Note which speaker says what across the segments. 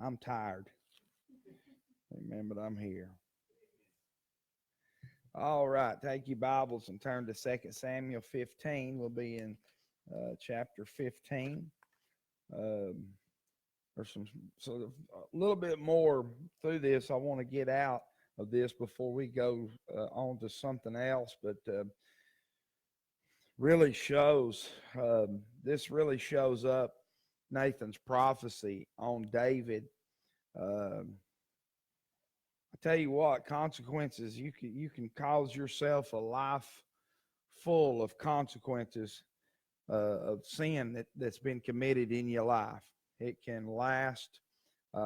Speaker 1: I'm tired. Amen, but I'm here. All right, take your Bibles and turn to 2 Samuel 15. We'll be in chapter 15. Um, there's some sort of a little bit more through this I want to get out of this before we go on to something else, but really shows this really shows up Nathan's prophecy on David. Um I tell you what, consequences, you can cause yourself a life full of consequences of sin that's been committed in your life. It can last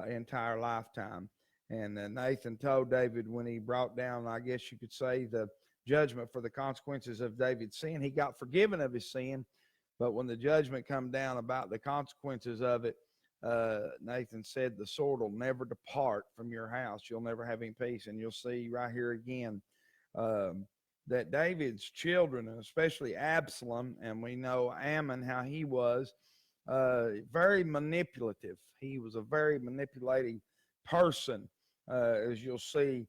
Speaker 1: entire lifetime. And Nathan told David when he brought down, I guess you could say, the judgment for the consequences of David's sin, he got forgiven of his sin. But when the judgment come down about the consequences of it, Nathan said, the sword will never depart from your house. You'll never have any peace. And you'll see right here again that David's children, and especially Absalom, and we know Ammon, how he was very manipulative. He was a very manipulating person, as you'll see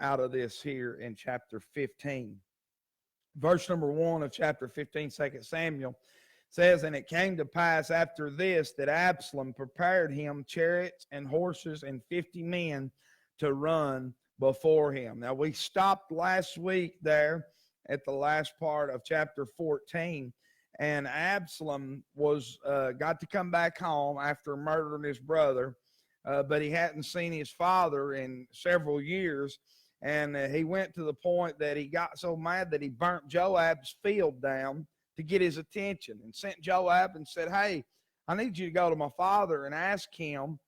Speaker 1: out of this here in chapter 15. Verse number 1 of chapter 15, 2 Samuel, says, and it came to pass after this that Absalom prepared him chariots and horses and 50 men to run before him. Now, we stopped last week there at the last part of chapter 14, and Absalom was got to come back home after murdering his brother, but he hadn't seen his father in several years, and he went to the point that he got so mad that he burnt Joab's field down to get his attention, and sent Joab and said, hey, I need you to go to my father and ask him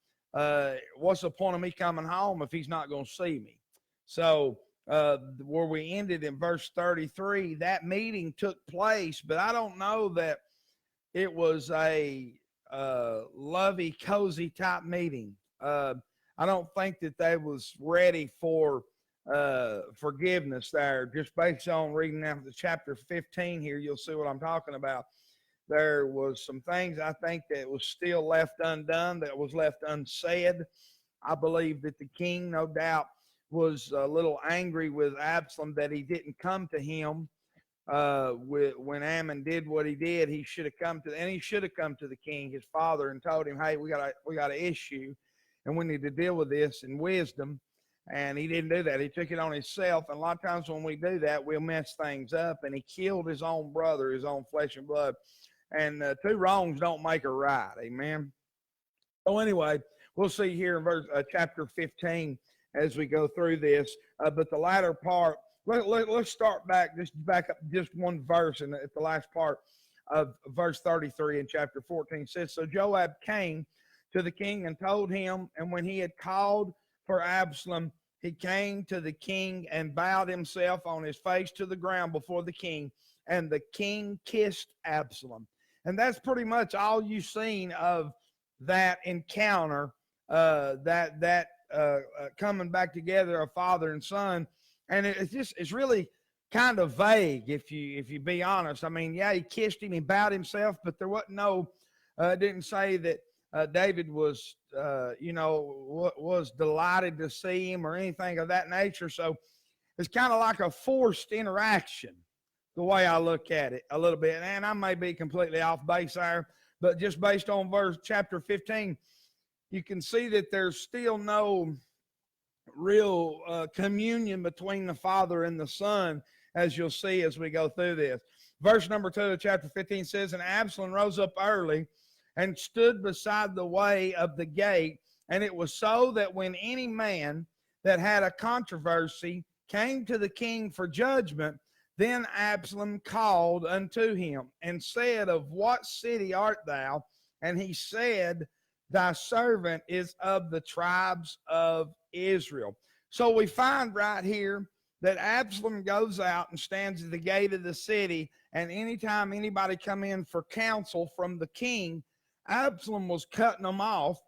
Speaker 1: what's the point of me coming home if he's not going to see me. So where we ended in verse 33, that meeting took place, but I don't know that it was a lovey, cozy type meeting. I don't think that they was ready for forgiveness there. Just based on reading out the chapter 15 here, you'll see what I'm talking about. There was some things I think that was still left undone, that was left unsaid. I believe that the king, no doubt, was a little angry with Absalom that he didn't come to him when Ammon did what he did. He should have come to the king, his father, and told him, hey, we got an issue, and we need to deal with this in wisdom. And he didn't do that. He took it on himself. And a lot of times when we do that, we'll mess things up. And he killed his own brother, his own flesh and blood. And two wrongs don't make a right. Amen. So anyway, we'll see here in chapter 15 as we go through this. But the latter part, let's start back up just one verse at the last part of verse 33 in chapter 14. It says, so Joab came to the king and told him, and when he had called for Absalom, he came to the king and bowed himself on his face to the ground before the king, and the king kissed Absalom. And that's pretty much all you've seen of that encounter, coming back together of father and son. And it's really kind of vague if you be honest. I mean, yeah, he kissed him, he bowed himself, but there wasn't didn't say that David was, was delighted to see him or anything of that nature. So it's kind of like a forced interaction, the way I look at it a little bit. And I may be completely off base there, but just based on chapter 15, you can see that there's still no real communion between the father and the son, as you'll see as we go through this. Verse number 2 of chapter 15 says, and Absalom rose up early and stood beside the way of the gate. And it was so that when any man that had a controversy came to the king for judgment, then Absalom called unto him and said, of what city art thou? And he said, thy servant is of the tribes of Israel. So we find right here that Absalom goes out and stands at the gate of the city, and anytime anybody come in for counsel from the king, Absalom was cutting them off.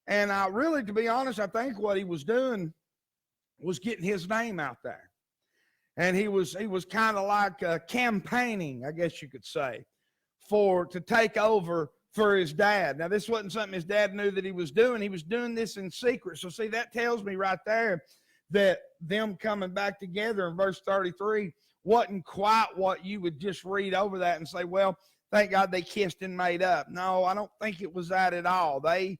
Speaker 1: And to be honest, I think what he was doing was getting his name out there. And he was kind of like campaigning, I guess you could say, to take over for his dad. Now, this wasn't something his dad knew that he was doing. He was doing this in secret. So, see, that tells me right there that them coming back together in verse 33 wasn't quite what you would just read over that and say, well, thank God they kissed and made up. No, I don't think it was that at all. I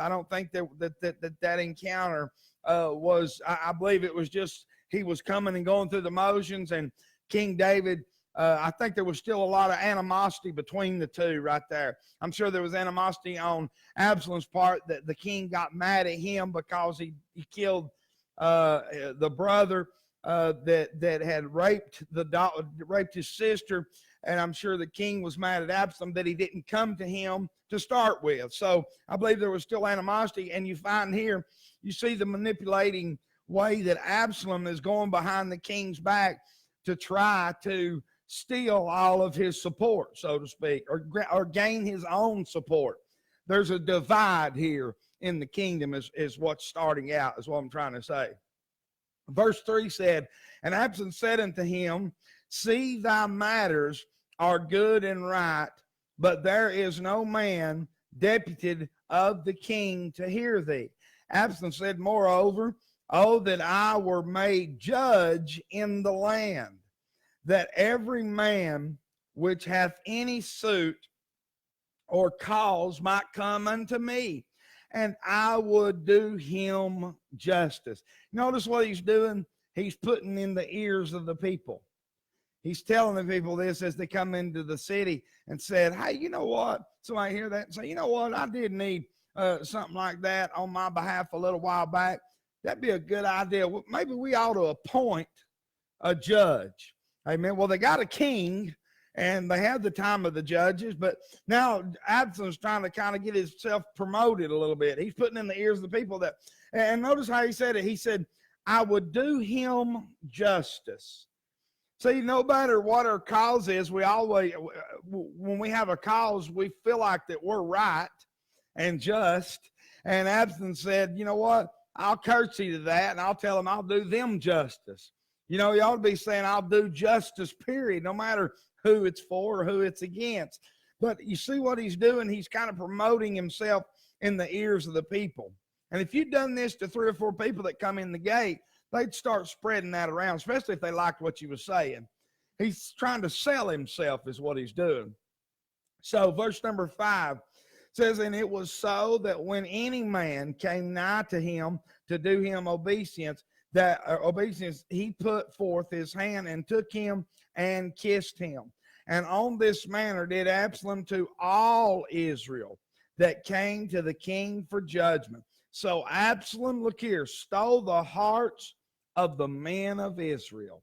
Speaker 1: don't think that encounter was, I believe it was just he was coming and going through the motions, and King David, I think there was still a lot of animosity between the two right there. I'm sure there was animosity on Absalom's part, that the king got mad at him because he killed the brother that had raped his sister. And I'm sure the king was mad at Absalom that he didn't come to him to start with. So I believe there was still animosity. And you find here, you see the manipulating way that Absalom is going behind the king's back to try to steal all of his support, so to speak, or gain his own support. There's a divide here in the kingdom is what's starting out, is what I'm trying to say. Verse 3 said, and Absalom said unto him, see, thy matters are good and right, but there is no man deputed of the king to hear thee. Absalom said, moreover, oh, that I were made judge in the land, that every man which hath any suit or cause might come unto me, and I would do him justice. Notice what he's doing. He's putting in the ears of the people. He's telling the people this as they come into the city and said, hey, you know what? Somebody hear that and say, you know what? I did need something like that on my behalf a little while back. That'd be a good idea. Well, maybe we ought to appoint a judge. Amen. Well, they got a king and they had the time of the judges, but now Absalom's trying to kind of get himself promoted a little bit. He's putting in the ears of the people that, and notice how he said it. He said, I would do him justice. See, no matter what our cause is, we always, when we have a cause, we feel like that we're right and just. And Absalom said, you know what? I'll curtsy to that, and I'll tell them I'll do them justice. You know, you ought to be saying I'll do justice, period, no matter who it's for or who it's against. But you see what he's doing? He's kind of promoting himself in the ears of the people. And if you'd done this to 3 or 4 people that come in the gate, they'd start spreading that around, especially if they liked what you were saying. He's trying to sell himself is what he's doing. So verse number 5 says, and it was so that when any man came nigh to him to do him obeisance, he put forth his hand and took him and kissed him. And on this manner did Absalom to all Israel that came to the king for judgment. So Absalom, look here, stole the hearts of the men of Israel.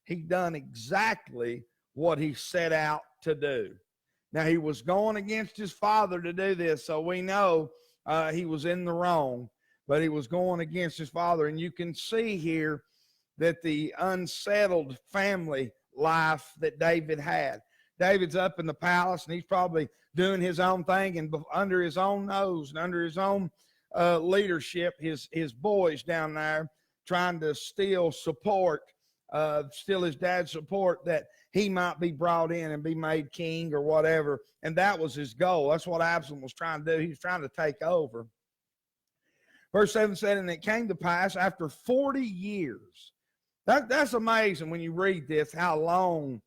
Speaker 1: He done exactly what he set out to do. Now, he was going against his father to do this, so we know he was in the wrong, but he was going against his father. And you can see here that the unsettled family life that David had. David's up in the palace, and he's probably doing his own thing, and under his own nose and under his own leadership, his boys down there trying to steal his dad's support, that he might be brought in and be made king or whatever. And that was his goal. That's what Absalom was trying to do. He was trying to take over. Verse 7 said, and it came to pass after 40 years. That's amazing when you read this, how long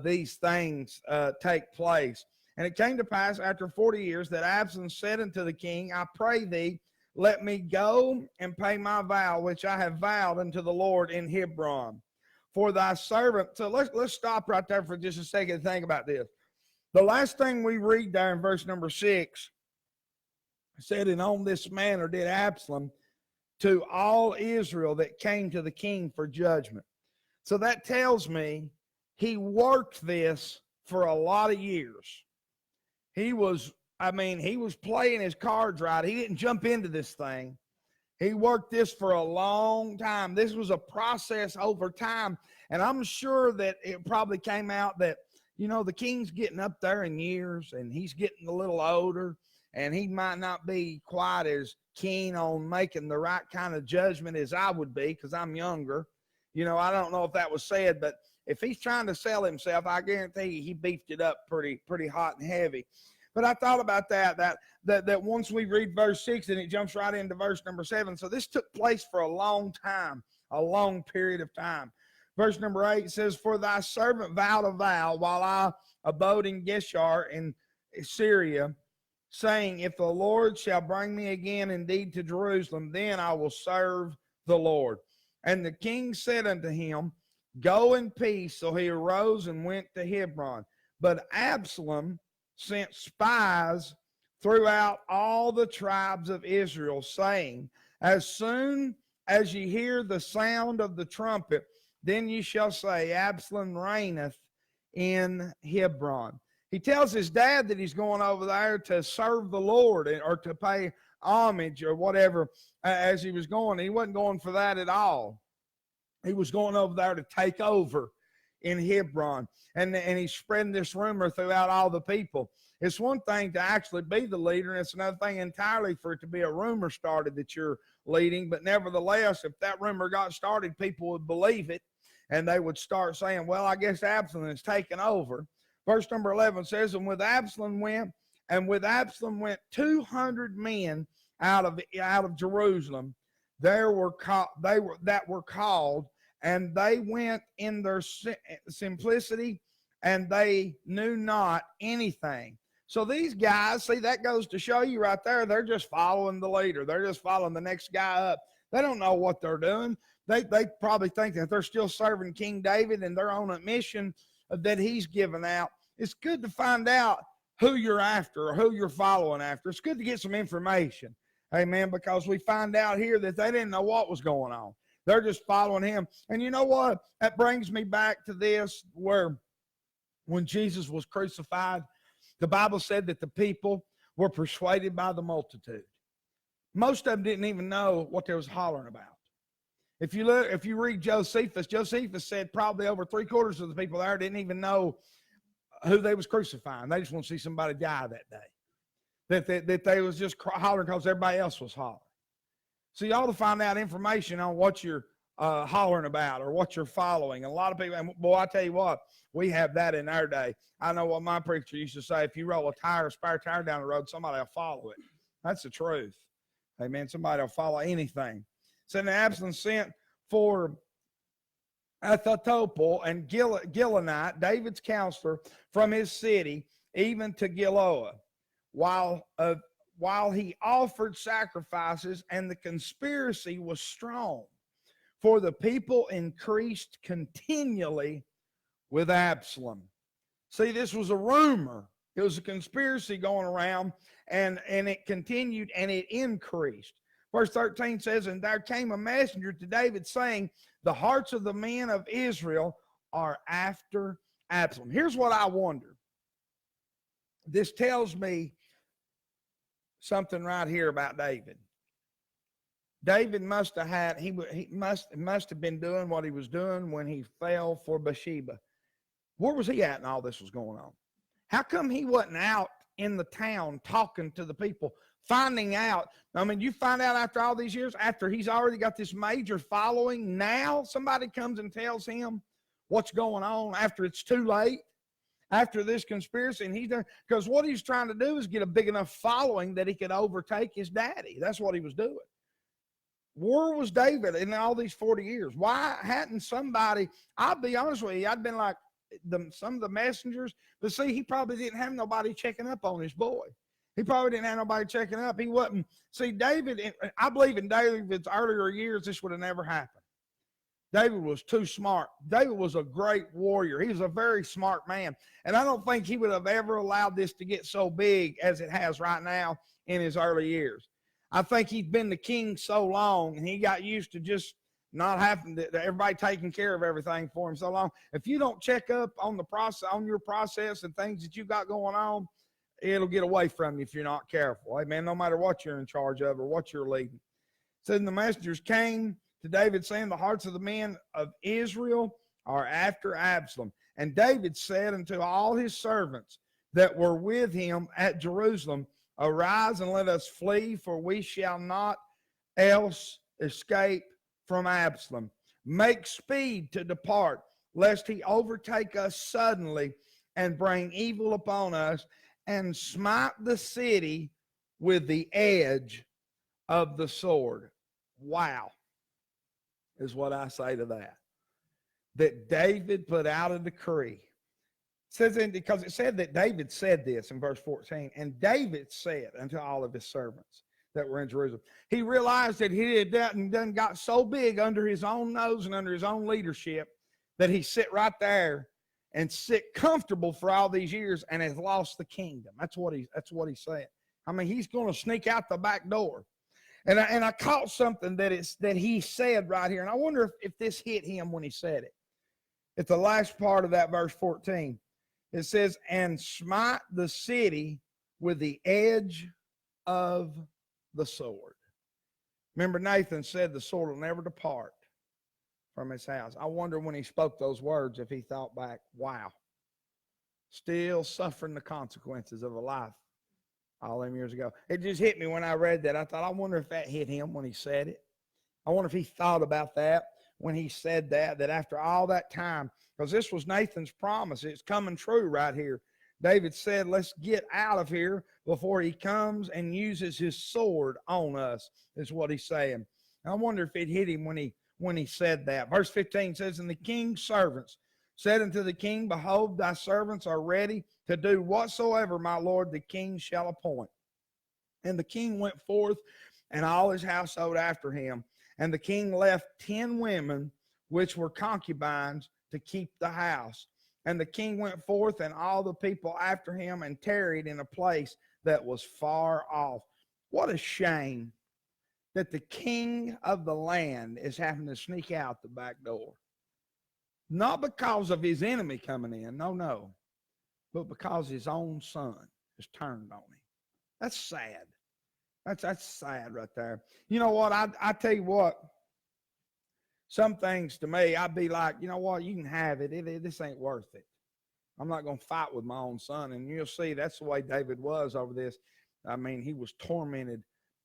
Speaker 1: these things take place. And it came to pass after 40 years that Absalom said unto the king, I pray thee, let me go and pay my vow, which I have vowed unto the Lord in Hebron. For thy servant. So let's stop right there for just a second and think about this. The last thing we read there in verse number 6 said, and on this manner did Absalom to all Israel that came to the king for judgment. So that tells me he worked this for a lot of years. He was playing his cards right. He didn't jump into this thing. He worked this for a long time. This was a process over time. And I'm sure that it probably came out that, you know, the king's getting up there in years and he's getting a little older, and he might not be quite as keen on making the right kind of judgment as I would be, because I'm younger. You know, I don't know if that was said, but if he's trying to sell himself, I guarantee you he beefed it up pretty hot and heavy. But I thought about that once we read verse 6 and it jumps right into verse number 7. So this took place for a long time, a long period of time. Verse number 8 says, "For thy servant vowed a vow while I abode in Geshur in Syria, saying, If the Lord shall bring me again indeed to Jerusalem, then I will serve the Lord. And the king said unto him, Go in peace. So he arose and went to Hebron. But Absalom sent spies throughout all the tribes of Israel, saying, As soon as ye hear the sound of the trumpet, then ye shall say, Absalom reigneth in Hebron." He tells his dad that he's going over there to serve the Lord or to pay homage or whatever as he was going. He wasn't going for that at all. He was going over there to take over in Hebron. And he's spreading this rumor throughout all the people. It's one thing to actually be the leader, and it's another thing entirely for it to be a rumor started that you're leading. But nevertheless, if that rumor got started, people would believe it, and they would start saying, well, I guess Absalom is taking over. Verse number 11 says, and with Absalom went 200 men out of Jerusalem. That were called, and they went in their simplicity, and they knew not anything. So these guys, see, that goes to show you right there, they're just following the leader. They're just following the next guy up. They don't know what they're doing. They probably think that they're still serving King David and they're on a mission that he's given out. It's good to find out who you're after or who you're following after. It's good to get some information. Amen. Because we find out here that they didn't know what was going on. They're just following him. And you know what? That brings me back to this, where when Jesus was crucified, the Bible said that the people were persuaded by the multitude. Most of them didn't even know what they was hollering about. If you read Josephus said probably over 3/4 of the people there didn't even know who they was crucifying. They just want to see somebody die that day. That they was just hollering because everybody else was hollering. So you ought to find out information on what you're hollering about or what you're following. And a lot of people, and boy, I tell you what, we have that in our day. I know what my preacher used to say: if you roll a spare tire down the road, somebody will follow it. That's the truth. Amen. Somebody will follow anything. So then Absalom sent for Ahithophel and Gilonite, David's counselor, from his city, even to Giloah, while he offered sacrifices, and the conspiracy was strong, for the people increased continually with Absalom. See, this was a rumor. It was a conspiracy going around, and it continued and it increased. Verse 13 says, and there came a messenger to David saying, the hearts of the men of Israel are after Absalom. Here's what I wonder. This tells me something right here about David. David must have been doing what he was doing when he fell for Bathsheba. Where was he at when all this was going on? How come he wasn't out in the town talking to the people, finding out? I mean, you find out after all these years, after he's already got this major following, now somebody comes and tells him what's going on after it's too late, after this conspiracy. And he's done, because what he's trying to do is get a big enough following that he could overtake his daddy. That's what he was doing. Where was David in all these 40 years? Why hadn't somebody, I'll be honest with you, I'd been like some of the messengers, but see, he probably didn't have nobody checking up on his boy. He probably didn't have nobody checking up. He wasn't. See, David, I believe in David's earlier years, this would have never happened. David was too smart. David was a great warrior. He was a very smart man. And I don't think he would have ever allowed this to get so big as it has right now in his early years. I think he'd been the king so long, and he got used to just not having to, everybody taking care of everything for him so long. If you don't check up on the process, on your process and things that you got going on, it'll get away from you if you're not careful. Amen. No matter what you're in charge of or what you're leading. So then the messengers came to David, saying, the hearts of the men of Israel are after Absalom. And David said unto all his servants that were with him at Jerusalem, arise and let us flee, for we shall not else escape from Absalom. Make speed to depart, lest he overtake us suddenly and bring evil upon us, and smite the city with the edge of the sword. Wow, is what I say to that. That David put out a decree. It says, because it said that David said this in verse 14, and David said unto all of his servants that were in Jerusalem. He realized that he had done got so big under his own nose and under his own leadership that he sit right there and sit comfortable for all these years and has lost the kingdom. That's what he said. I mean, he's going to sneak out the back door. And I caught something that he said right here, and I wonder if this hit him when he said it. It's the last part of that verse 14. It says, and smite the city with the edge of the sword. Remember, Nathan said the sword will never depart from his house. I wonder when he spoke those words if he thought back, wow, still suffering the consequences of a life all them years ago. It just hit me when I read that. I thought, I wonder if that hit him when he said it. I wonder if he thought about that when he said that after all that time, because this was Nathan's promise. It's coming true right here. David said, let's get out of here before he comes and uses his sword on us, is what he's saying. I wonder if it hit him when he said that. Verse 15 says, and the king's servants said unto the king, behold, thy servants are ready to do whatsoever my lord the king shall appoint. And the king went forth and all his household after him. And the king left 10 women which were concubines to keep the house. And the king went forth and all the people after him and tarried in a place that was far off. What a shame that the king of the land is having to sneak out the back door. Not because of his enemy coming in, no, but because his own son has turned on him. That's sad. That's sad right there. You know what? I tell you what, some things to me, I'd be like, you know what? You can have it. This ain't worth it. I'm not going to fight with my own son. And you'll see that's the way David was over this. I mean, he was tormented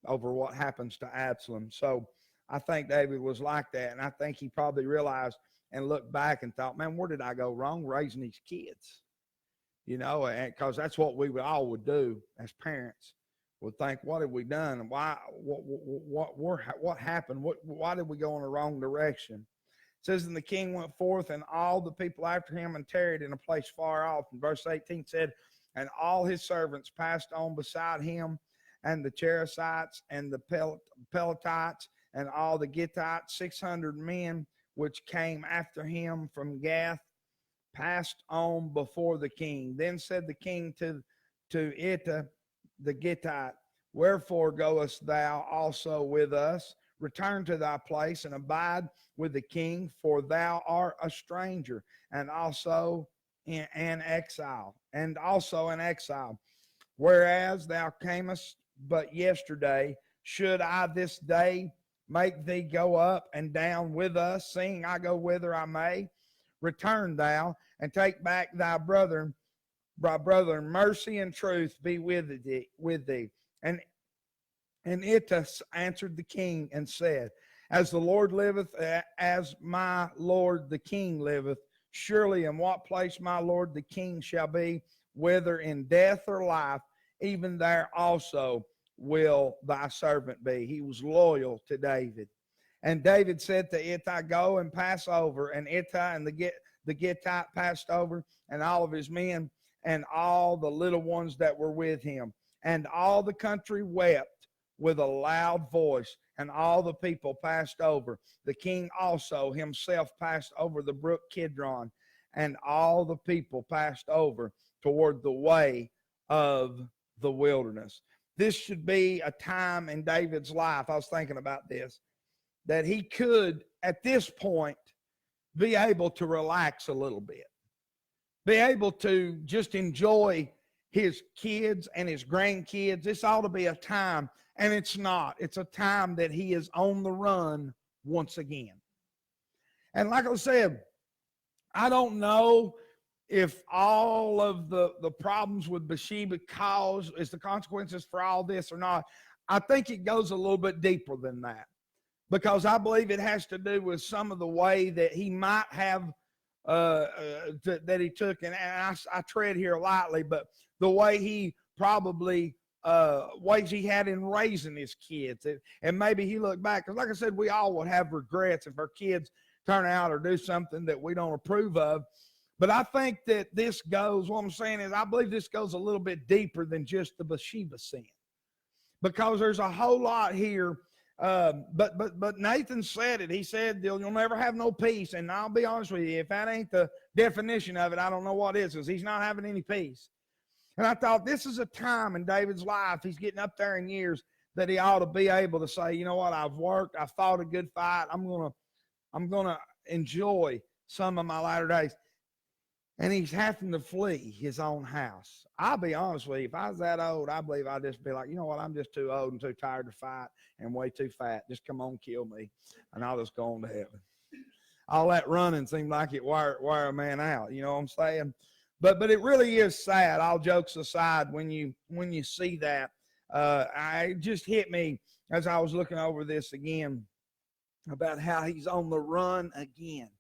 Speaker 1: over what happens to Absalom. So I think David was like that. And I think he probably realized and looked back and thought, man, where did I go wrong raising these kids? You know, because that's what we all would do as parents. Would think, what have we done? And why? What happened? Why did we go in the wrong direction? It says, and the king went forth, and all the people after him, and tarried in a place far off. And verse 18 said, and all his servants passed on beside him, and the Cherethites, and the Pelatites, and all the Gittites, 600 men, which came after him from Gath, passed on before the king. Then said the king to Ittai the Gittite, wherefore goest thou also with us? Return to thy place and abide with the king, for thou art a stranger, and also in exile, Whereas thou camest but yesterday, should I this day make thee go up and down with us, seeing I go whither I may? Return thou and take back thy brother, mercy and truth be with thee. And Ittai answered the king and said, as the Lord liveth, as my lord the king liveth, surely in what place my lord the king shall be, whether in death or life, even there also will thy servant be. He was loyal to David. And David said to Ittai, go and pass over. And Ittai and the Gittite passed over, and all of his men, and all the little ones that were with him. And all the country wept with a loud voice, and all the people passed over. The king also himself passed over the brook Kidron, and all the people passed over toward the way of the wilderness. This should be a time in David's life, I was thinking about this, that he could, at this point, be able to relax a little bit. Be able to just enjoy his kids and his grandkids. This ought to be a time, and it's not. It's a time that he is on the run once again. And like I said, I don't know if all of the problems with Bathsheba is the consequences for all this or not. I think it goes a little bit deeper than that, because I believe it has to do with some of the way that he might have that he took, and I tread here lightly, but the way he probably ways he had in raising his kids, and maybe he looked back, because like I said, we all would have regrets if our kids turn out or do something that we don't approve of. But I think that this goes, what I'm saying is, I believe this goes a little bit deeper than just the Bathsheba sin, because there's a whole lot here. But Nathan said it. He said, you'll never have no peace. And I'll be honest with you, if that ain't the definition of it, I don't know what is, because he's not having any peace. And I thought, this is a time in David's life, he's getting up there in years, that he ought to be able to say, you know what, I've worked, I've fought a good fight, I'm gonna enjoy some of my latter days. And he's having to flee his own house. I'll be honest with you, if I was that old, I believe I'd just be like, you know what, I'm just too old and too tired to fight and way too fat. Just come on, kill me, and I'll just go on to heaven. All that running seemed like it wire a man out, you know what I'm saying? But it really is sad, all jokes aside, when you see that. It just hit me as I was looking over this again about how he's on the run again.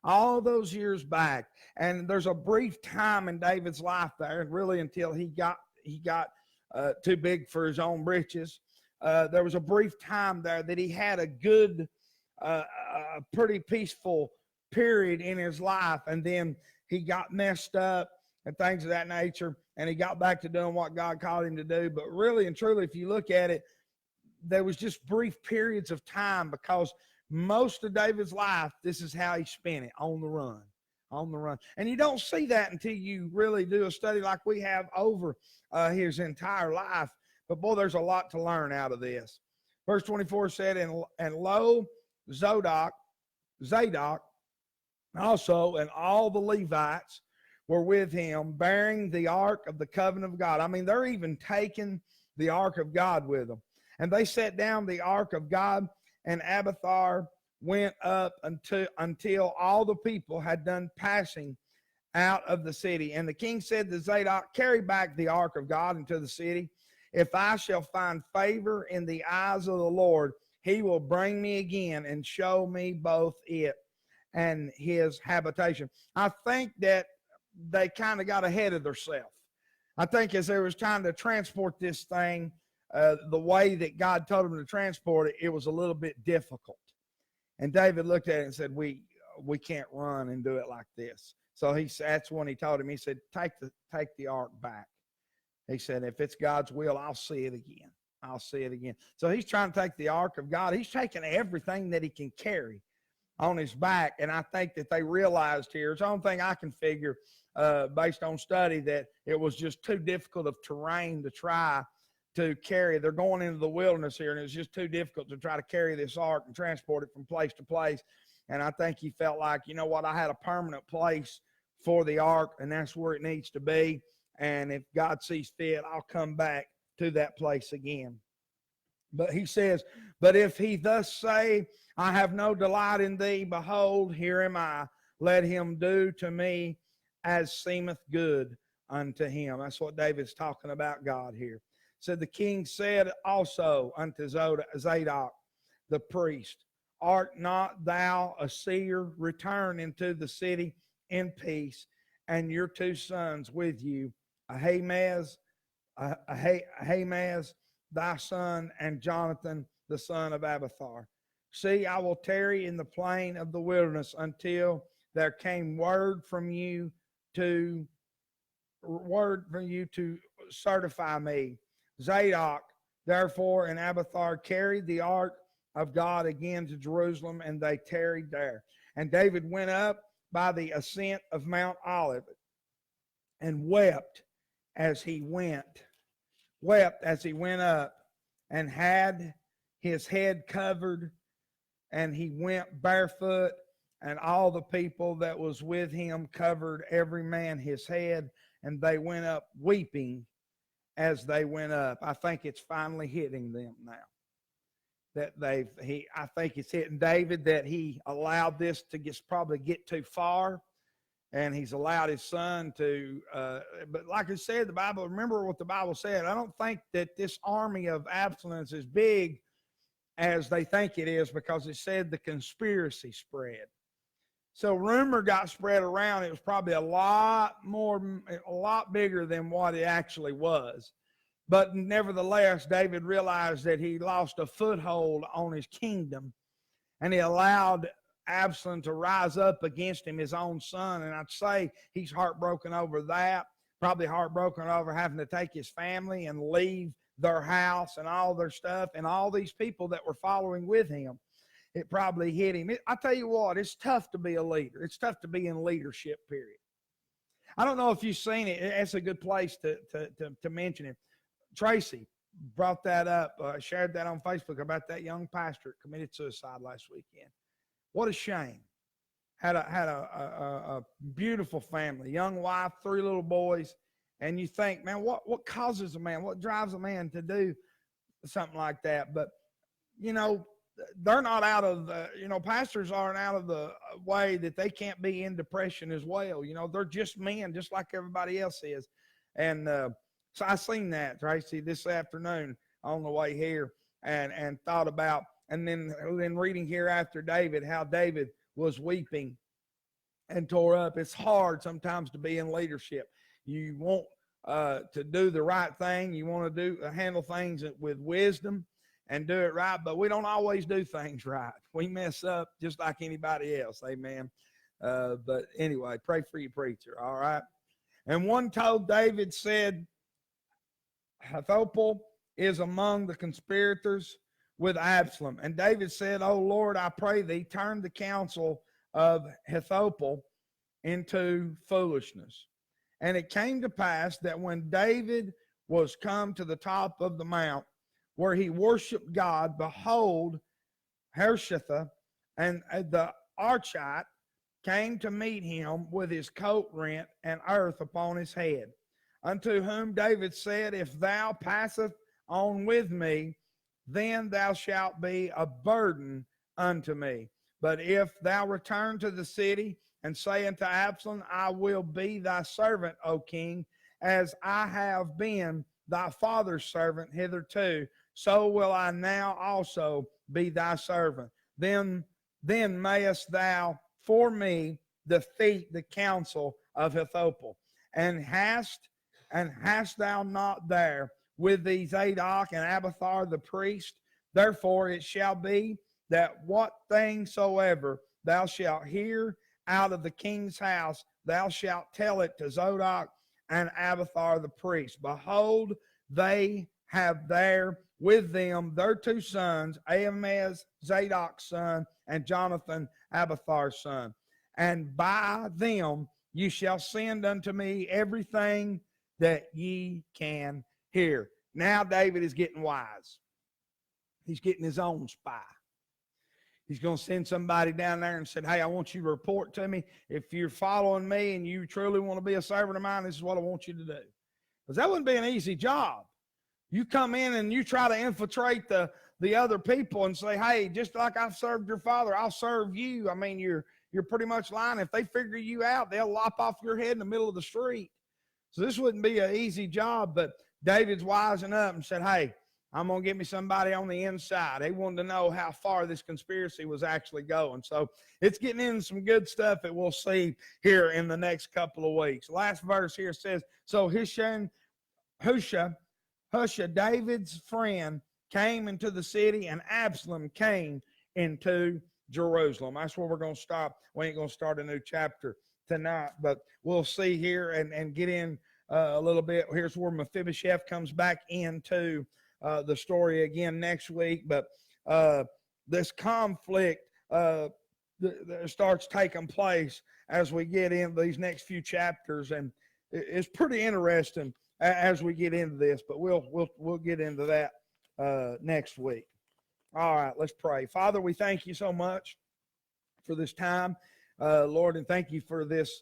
Speaker 1: All those years back, and there's a brief time in David's life there, really until he got too big for his own britches. There was a brief time there that he had a good, pretty peaceful period in his life, and then he got messed up and things of that nature, and he got back to doing what God called him to do. But really and truly, if you look at it, there was just brief periods of time, because most of David's life, this is how he spent it, on the run. And you don't see that until you really do a study like we have over his entire life. But boy, there's a lot to learn out of this. Verse 24 said, and lo, Zadok also, and all the Levites were with him, bearing the ark of the covenant of God. I mean, they're even taking the ark of God with them. And they set down the ark of God, and Abiathar went up until all the people had done passing out of the city. And the king said to Zadok, carry back the ark of God into the city. If I shall find favor in the eyes of the Lord, he will bring me again and show me both it and his habitation. I think that they kind of got ahead of themselves. I think as they was trying to transport this thing, the way that God told him to transport it, it was a little bit difficult. And David looked at it and said, we can't run and do it like this. So that's when he told him, he said, take the ark back. He said, if it's God's will, I'll see it again. I'll see it again. So he's trying to take the ark of God. He's taking everything that he can carry on his back. And I think that they realized here, it's the only thing I can figure based on study, that it was just too difficult of terrain to try to carry. They're going into the wilderness here, and it's just too difficult to try to carry this ark and transport it from place to place. And I think he felt like, you know what, I had a permanent place for the ark, and that's where it needs to be. And if God sees fit, I'll come back to that place again. But he says, but if he thus say, I have no delight in thee, behold, here am I. Let him do to me as seemeth good unto him. That's what David's talking about God here. Said the king said also unto Zadok the priest, art not thou a seer? Return into the city in peace, and your two sons with you, Ahimaaz, thy son, and Jonathan, the son of Abiathar. See, I will tarry in the plain of the wilderness until there came word from you to certify me. Zadok, therefore, and Abiathar carried the ark of God again to Jerusalem, and they tarried there. And David went up by the ascent of Mount Olive and wept as he went up, and had his head covered, and he went barefoot, and all the people that was with him covered every man his head, and they went up weeping as they went up. I think it's finally hitting them now. I think it's hitting David that he allowed this to probably get too far, and he's allowed his son to, but like I said, remember what the Bible said. I don't think that this army of Absalom is as big as they think it is, because it said the conspiracy spread. So rumor got spread around. It was probably a lot bigger than what it actually was. But nevertheless, David realized that he lost a foothold on his kingdom, and he allowed Absalom to rise up against him, his own son. And I'd say he's heartbroken over that, probably heartbroken over having to take his family and leave their house and all their stuff and all these people that were following with him. It probably hit him. I tell you what, it's tough to be a leader. It's tough to be in leadership, period. I don't know if you've seen it. It's a good place to mention it. Tracy brought that up, shared that on Facebook about that young pastor that committed suicide last weekend. What a shame. Had a beautiful family, young wife, 3 little boys. And you think, man, what causes a man? What drives a man to do something like that? But, you know, they're not out of the, pastors aren't out of the way that they can't be in depression as well. They're just men, just like everybody else is. And so I seen that, Tracy, this afternoon on the way here and thought about, and then reading here after David, how David was weeping and tore up. It's hard sometimes to be in leadership. You want to do the right thing. You want to handle things with wisdom and do it right, but we don't always do things right. We mess up just like anybody else. Amen. But anyway, pray for your preacher. All right. And one told David, said, Ahithophel is among the conspirators with Absalom. And David said, "Oh Lord, I pray thee, turn the counsel of Ahithophel into foolishness." And it came to pass that when David was come to the top of the mount where he worshiped God, behold, Harosheth and the Archite came to meet him with his coat rent and earth upon his head. Unto whom David said, If thou passeth on with me, then thou shalt be a burden unto me. But if thou return to the city and say unto Absalom, I will be thy servant, O king, as I have been thy father's servant hitherto, so will I now also be thy servant. Then mayest thou for me defeat the counsel of Ahithophel. And hast thou not there with thee Zadok and Abiathar the priest? Therefore it shall be that what thing soever thou shalt hear out of the king's house, thou shalt tell it to Zadok and Abiathar the priest. Behold, they have there with them their 2 sons, Ahimaaz, Zadok's son, and Jonathan, Abiathar's son. And by them you shall send unto me everything that ye can hear. Now David is getting wise. He's getting his own spy. He's going to send somebody down there and said, hey, I want you to report to me. If you're following me and you truly want to be a servant of mine, this is what I want you to do. Because that wouldn't be an easy job. You come in and you try to infiltrate the other people and say, hey, just like I've served your father, I'll serve you. I mean, you're pretty much lying. If they figure you out, they'll lop off your head in the middle of the street. So this wouldn't be an easy job, but David's wising up and said, hey, I'm going to get me somebody on the inside. He wanted to know how far this conspiracy was actually going. So it's getting in some good stuff that we'll see here in the next couple of weeks. Last verse here says, so Hushai, David's friend, came into the city, and Absalom came into Jerusalem. That's where we're going to stop. We ain't going to start a new chapter tonight, but we'll see here and get in a little bit. Here's where Mephibosheth comes back into the story again next week. But this conflict starts taking place as we get into these next few chapters, and it's pretty interesting as we get into this. But we'll get into that next week. All right, let's pray. Father, we thank you so much for this time, Lord, and thank you for this